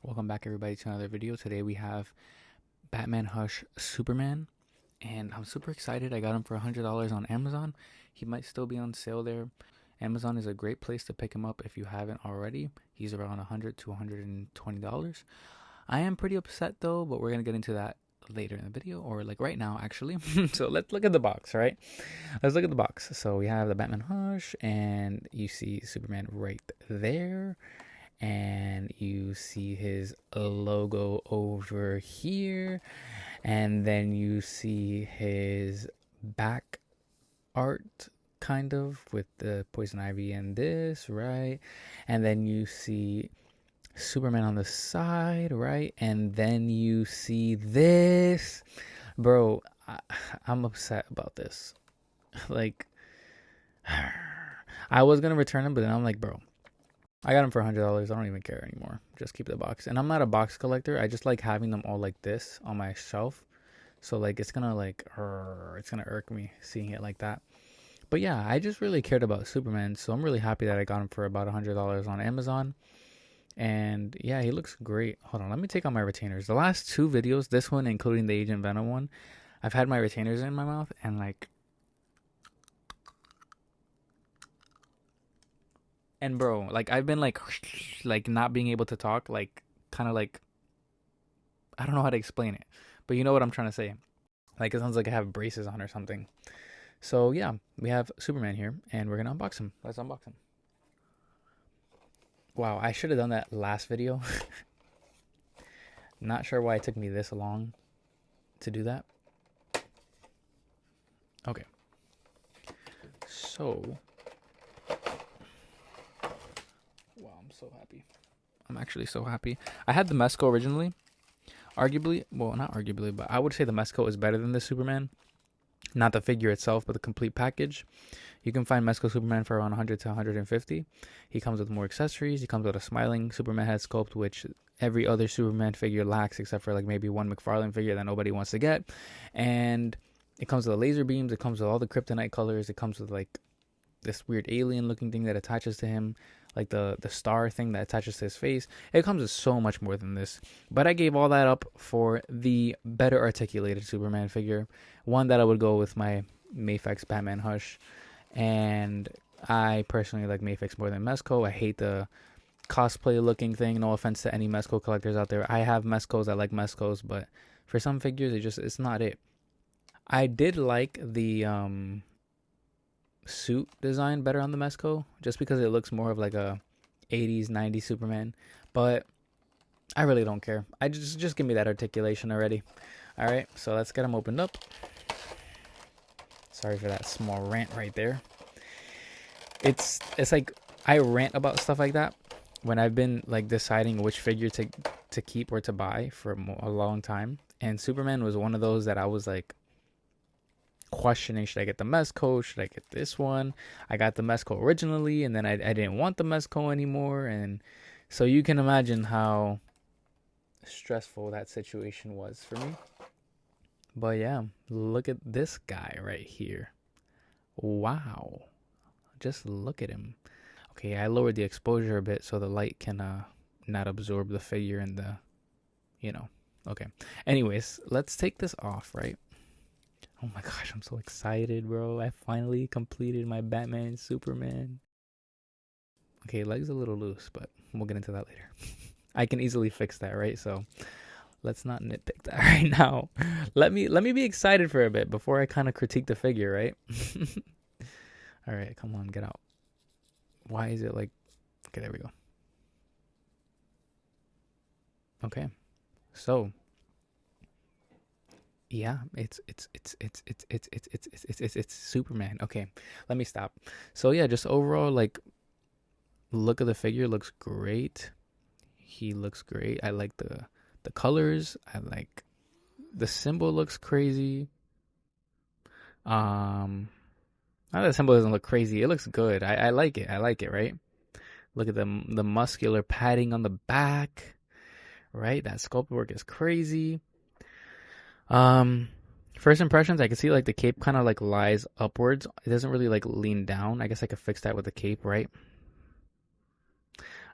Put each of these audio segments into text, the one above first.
Welcome back everybody to another video. Today we have Batman Hush Superman, and I'm super excited. I got him for $100 on Amazon. He might still be on sale there. Amazon is a great place to pick him up if you haven't already. He's around $100 to $120. I am pretty upset though, but we're gonna get into that later in the video, or like right now actually. So let's look at the box, right? Let's look at the box. So we have the Batman Hush, and you see Superman right there, and you see his logo over here, and then you see his back art kind of with the poison ivy and this, right? And then you see Superman on the side, right? And then you see this. Bro, I'm upset about this. Like, I was gonna return him, but then I'm like, bro, I got them for $100. I don't even care anymore. Just keep the box. And I'm not a box collector. I just like having them all like this on my shelf. So like it's gonna irk me seeing it like that. But yeah, I just really cared about Superman, so I'm really happy that I got him for about $100 on Amazon. And yeah, he looks great. Hold on, let me take out my retainers. The last two videos, this one including the Agent Venom one, I've had my retainers in my mouth and like. And bro, like I've been like not being able to talk, like kind of like I don't know how to explain it, but you know what I'm trying to say. Like it sounds like I have braces on or something. So yeah, we have Superman here, and we're gonna unbox him. Let's unbox him. Wow, I should have done that last video. Not sure why it took me this long to do that. Okay. So wow, I'm so happy. I'm actually so happy. I had the Mezco originally. Arguably, well, not arguably, but I would say the Mezco is better than the Superman. Not the figure itself, but the complete package. You can find Mezco Superman for around 100 to 150. He comes with more accessories. He comes with a smiling Superman head sculpt, which every other Superman figure lacks, except for like maybe one McFarlane figure that nobody wants to get. And it comes with the laser beams. It comes with all the kryptonite colors. It comes with like this weird alien looking thing that attaches to him, like the star thing that attaches to his face. It comes with so much more than this, but I gave all that up for the better articulated Superman figure, one that I would go with my Mafex Batman Hush. And I personally like Mafex more than Mezco. I hate the cosplay looking thing. No offense to any Mezco collectors out there. I have Mezcos, I like Mezcos, but for some figures it's not it. I did like the suit design better on the Mezco, just because it looks more of like a 80s 90s Superman, but I really don't care. I just give me that articulation already. All right, so let's get them opened up. Sorry for that small rant right there. It's like I rant about stuff like that when I've been like deciding which figure to keep or to buy for a long time, and Superman was one of those that I was like questioning, should I get the Mezco, should I get this one? I got the Mezco originally, and then I didn't want the Mezco anymore, and so you can imagine how stressful that situation was for me. But yeah, look at this guy right here. Wow, just look at him. Okay, I lowered the exposure a bit so the light can not absorb the figure and the, okay. Anyways, let's take this off, right? Oh my gosh, I'm so excited, bro. I finally completed my Batman Superman. Okay, leg's a little loose, but we'll get into that later. I can easily fix that, right? So let's not nitpick that right now. Let me be excited for a bit before I kind of critique the figure, right? All right, come on, get out. Why is it like... Okay, there we go. Okay, so yeah, it's Superman. Okay, let me stop. So yeah, just overall, like, look at the figure, looks great. He looks great. I like the colors. I like the symbol, looks crazy. Not that the symbol doesn't look crazy. It looks good. I like it. I like it, right? Look at the muscular padding on the back, right? That sculpt work is crazy. First impressions, I can see like the cape kind of like lies upwards. It doesn't really like lean down. I guess I could fix that with the cape, right?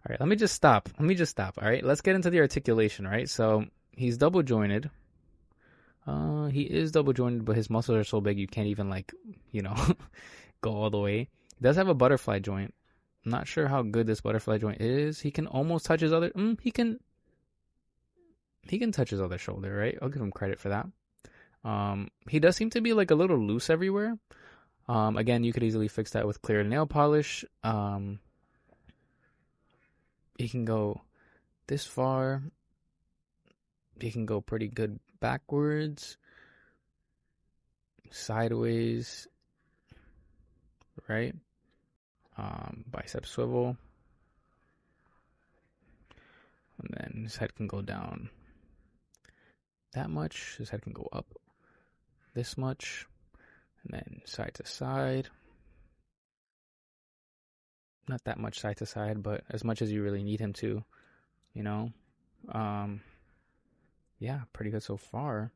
All right, let me just stop. All right, let's get into the articulation. Right, so he's double jointed. He is double jointed, but his muscles are so big you can't even like, you know, go all the way. He does have a butterfly joint. I'm not sure how good this butterfly joint is. He can almost touch his other. He can touch his other shoulder, right? I'll give him credit for that. He does seem to be like a little loose everywhere. Again, you could easily fix that with clear nail polish. He can go this far. He can go pretty good backwards, sideways, right? Bicep swivel. And then his head can go down that much. His head can go up this much. And then side to side. Not that much side to side, but as much as you really need him to, you know. Yeah, pretty good so far.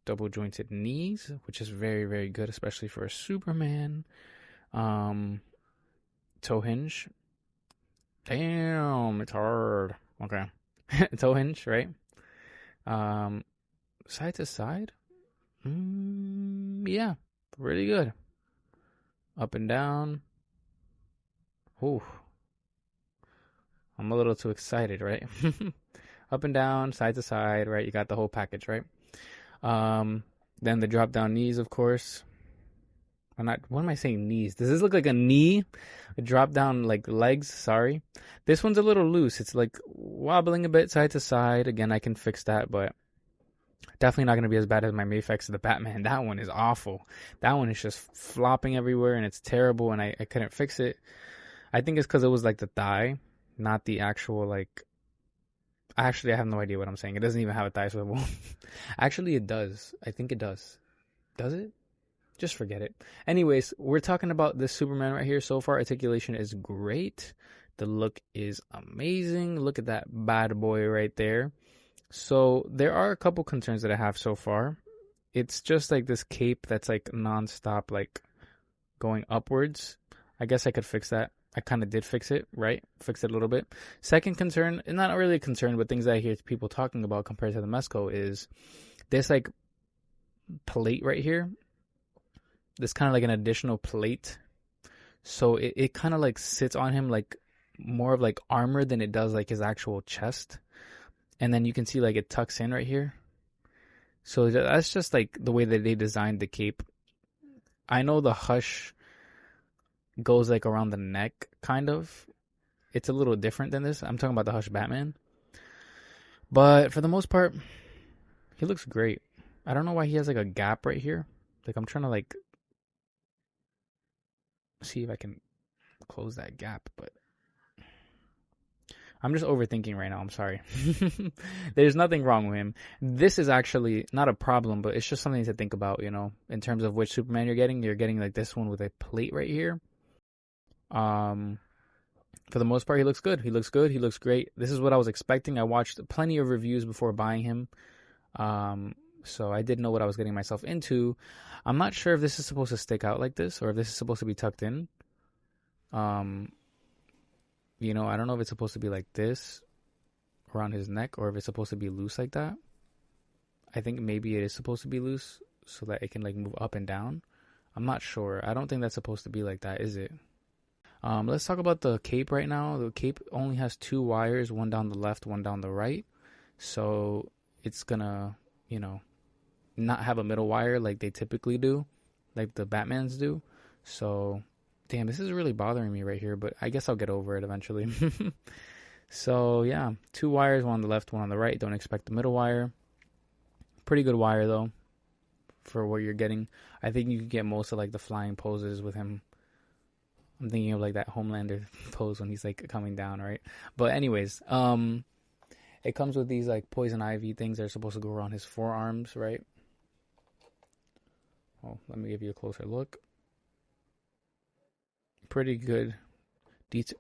Double jointed knees, which is very, very good, especially for a Superman. Toe hinge. Damn, it's hard. Okay. Toe hinge, right? Side to side. Yeah, pretty good. Up and down. Ooh. I'm a little too excited, right? Up and down, side to side, right? You got the whole package, right? Then the drop down knees, of course. What am I saying, knees? Does this look like a knee? A drop down like legs, sorry. This one's a little loose. It's like wobbling a bit side to side. Again, I can fix that, but definitely not going to be as bad as my Mafex the Batman. That one is awful. That one is just flopping everywhere and it's terrible and I couldn't fix it. I think it's because it was like the thigh, not the actual like... Actually, I have no idea what I'm saying. It doesn't even have a thigh swivel. Actually, it does. I think it does. Does it? Just forget it. Anyways, we're talking about this Superman right here. So far, articulation is great. The look is amazing. Look at that bad boy right there. So there are a couple concerns that I have so far. It's just like this cape that's like nonstop, like going upwards. I guess I could fix that. I kind of did fix it, right? Fix it a little bit. Second concern, and not really a concern, but things that I hear people talking about compared to the Mezco is this like plate right here. This kind of like an additional plate. So it kind of like sits on him like more of like armor than it does like his actual chest. And then you can see like it tucks in right here. So that's just like the way that they designed the cape. I know the Hush goes like around the neck, kind of. It's a little different than this. I'm talking about the Hush Batman. But for the most part, he looks great. I don't know why he has like a gap right here. Like I'm trying to like see if I can close that gap, but I'm just overthinking right now. I'm sorry. There's nothing wrong with him. This is actually not a problem, but it's just something to think about, you know, in terms of which Superman you're getting. You're getting like this one with a plate right here. For the most part, he looks good. He looks good. He looks great. This is what I was expecting. I watched plenty of reviews before buying him. So I did know what I was getting myself into. I'm not sure if this is supposed to stick out like this or if this is supposed to be tucked in. You know, I don't know if it's supposed to be like this around his neck or if it's supposed to be loose like that. I think maybe it is supposed to be loose so that it can like move up and down. I'm not sure. I don't think that's supposed to be like that, is it? Let's talk about the cape right now. The cape only has 2 wires, one down the left, one down the right. So it's gonna, you know, not have a middle wire like they typically do, like the Batmans do. So, damn, this is really bothering me right here, but I guess I'll get over it eventually. So, yeah, 2 wires, one on the left, one on the right. Don't expect the middle wire. Pretty good wire, though, for what you're getting. I think you can get most of, like, the flying poses with him. I'm thinking of, like, that Homelander pose when he's, like, coming down, right? But anyways, it comes with these, like, poison ivy things that are supposed to go around his forearms, right? Oh, let me give you a closer look. Pretty good detail.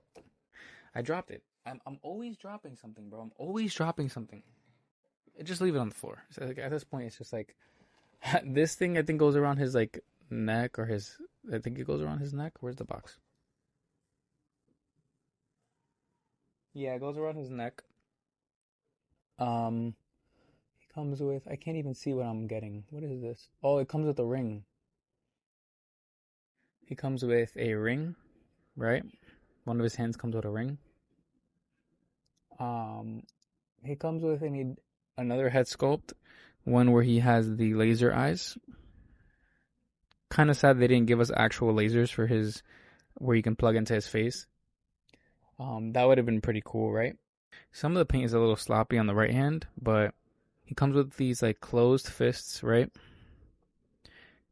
I dropped it. I'm always dropping something, bro. I'm always dropping something. Just leave it on the floor. So, like, at this point, it's just like this thing. I think goes around his like neck or his. I think it goes around his neck. Where's the box? Yeah, it goes around his neck. Um, he comes with, I can't even see what I'm getting. What is this? Oh, it comes with a ring. He comes with a ring, right? One of his hands comes with a ring. Um, he comes with another head sculpt, one where he has the laser eyes. Kind of sad they didn't give us actual lasers for his, where you can plug into his face. That would have been pretty cool, right? Some of the paint is a little sloppy on the right hand, but he comes with these like closed fists, right?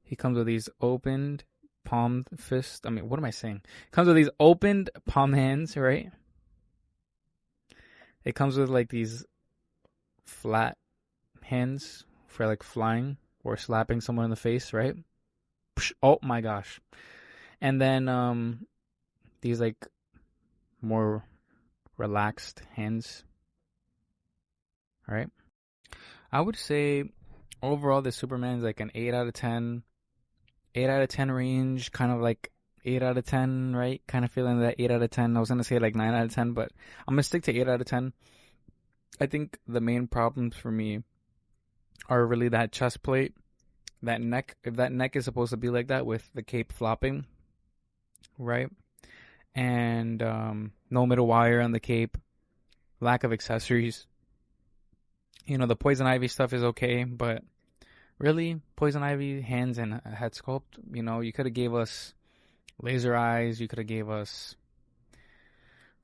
He comes with these opened palm fists. I mean, what am I saying? Comes with these opened palm hands, right? It comes with like these flat hands for like flying or slapping someone in the face, right? Oh my gosh. And then these like more relaxed hands, right? I would say overall the Superman's like an 8 out of 10. 8 out of 10 range, kind of like 8 out of 10, right? Kind of feeling that 8 out of 10. I was going to say like 9 out of 10, but I'm going to stick to 8 out of 10. I think the main problems for me are really that chest plate, that neck. If that neck is supposed to be like that with the cape flopping, right? And no middle wire on the cape, lack of accessories. You know, the Poison Ivy stuff is okay, but really, Poison Ivy hands and a head sculpt, you know, you could have gave us laser eyes, you could have gave us,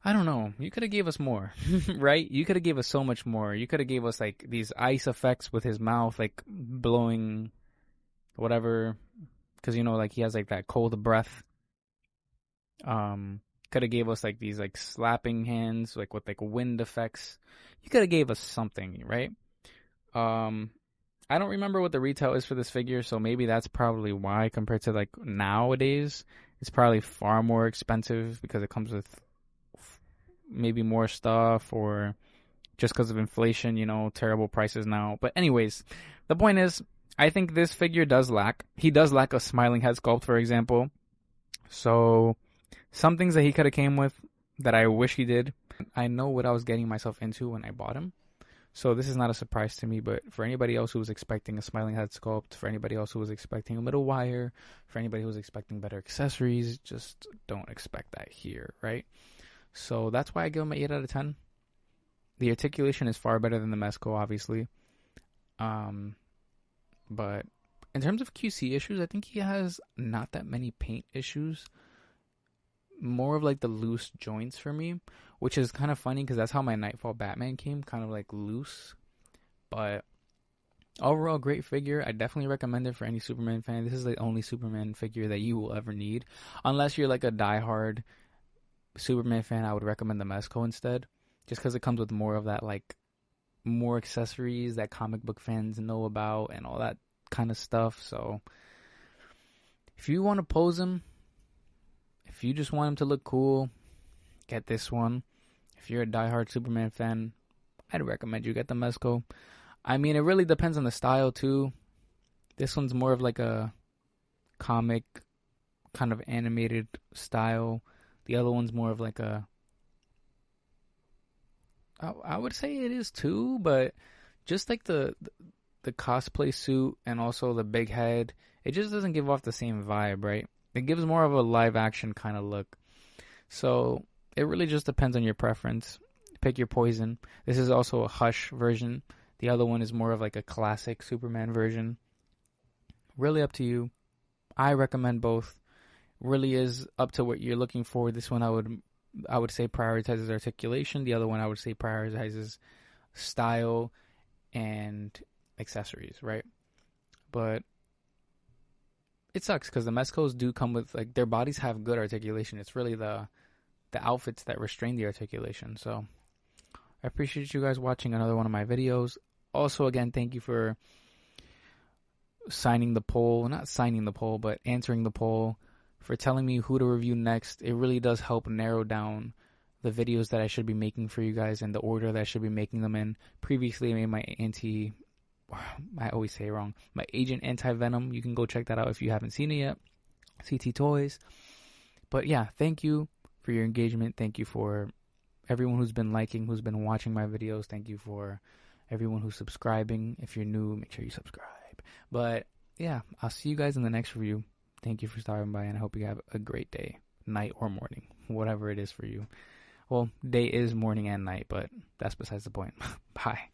I don't know, you could have gave us more, right? You could have gave us so much more. You could have gave us like these ice effects with his mouth, like blowing whatever, because you know, like he has like that cold breath. Could have gave us like these like slapping hands, like with like wind effects. You could have gave us something, right? Um, I don't remember what the retail is for this figure, so maybe that's probably why compared to like nowadays, it's probably far more expensive because it comes with maybe more stuff or just because of inflation, you know, terrible prices now. But anyways, the point is, I think this figure does lack. He does lack a smiling head sculpt, for example. So some things that he could have came with that I wish he did. I know what I was getting myself into when I bought him. So this is not a surprise to me, but for anybody else who was expecting a smiling head sculpt, for anybody else who was expecting a middle wire, for anybody who was expecting better accessories, just don't expect that here, right? So that's why I give him an 8 out of 10. The articulation is far better than the Mezco, obviously. But in terms of QC issues, I think he has not that many paint issues. More of like the loose joints for me, which is kind of funny because that's how my Nightfall Batman came, kind of like loose. But overall, great figure. I definitely recommend it for any Superman fan. This is the only Superman figure that you will ever need. Unless you're like a diehard Superman fan, I would recommend the Mezco instead. Just because it comes with more of that, like, more accessories that comic book fans know about and all that kind of stuff. So, if you want to pose him, if you just want him to look cool, get this one. If you're a diehard Superman fan, I'd recommend you get the Mezco. I mean, it really depends on the style, too. This one's more of like a comic, kind of animated style. The other one's more of like a... I would say it is, too, but just like the cosplay suit and also the big head, it just doesn't give off the same vibe, right? It gives more of a live action kind of look. So it really just depends on your preference. Pick your poison. This is also a Hush version. The other one is more of like a classic Superman version. Really up to you. I recommend both. Really is up to what you're looking for. This one I would say prioritizes articulation. The other one I would say prioritizes style and accessories, right? But it sucks because the Mezcos do come with, like, their bodies have good articulation. It's really the outfits that restrain the articulation. So I appreciate you guys watching another one of my videos. Also, again, thank you for signing the poll. Not signing the poll, but answering the poll, for telling me who to review next. It really does help narrow down the videos that I should be making for you guys and the order that I should be making them in. Previously, I made my I always say it wrong. My Agent Anti-Venom. You can go check that out if you haven't seen it yet. CT Toys. But yeah, thank you for your engagement. Thank you for everyone who's been liking, who's been watching my videos. Thank you for everyone who's subscribing. If you're new, make sure you subscribe. But yeah, I'll see you guys in the next review. Thank you for stopping by, and I hope you have a great day, night or morning, whatever it is for you. Well, day is morning and night, but that's besides the point. Bye.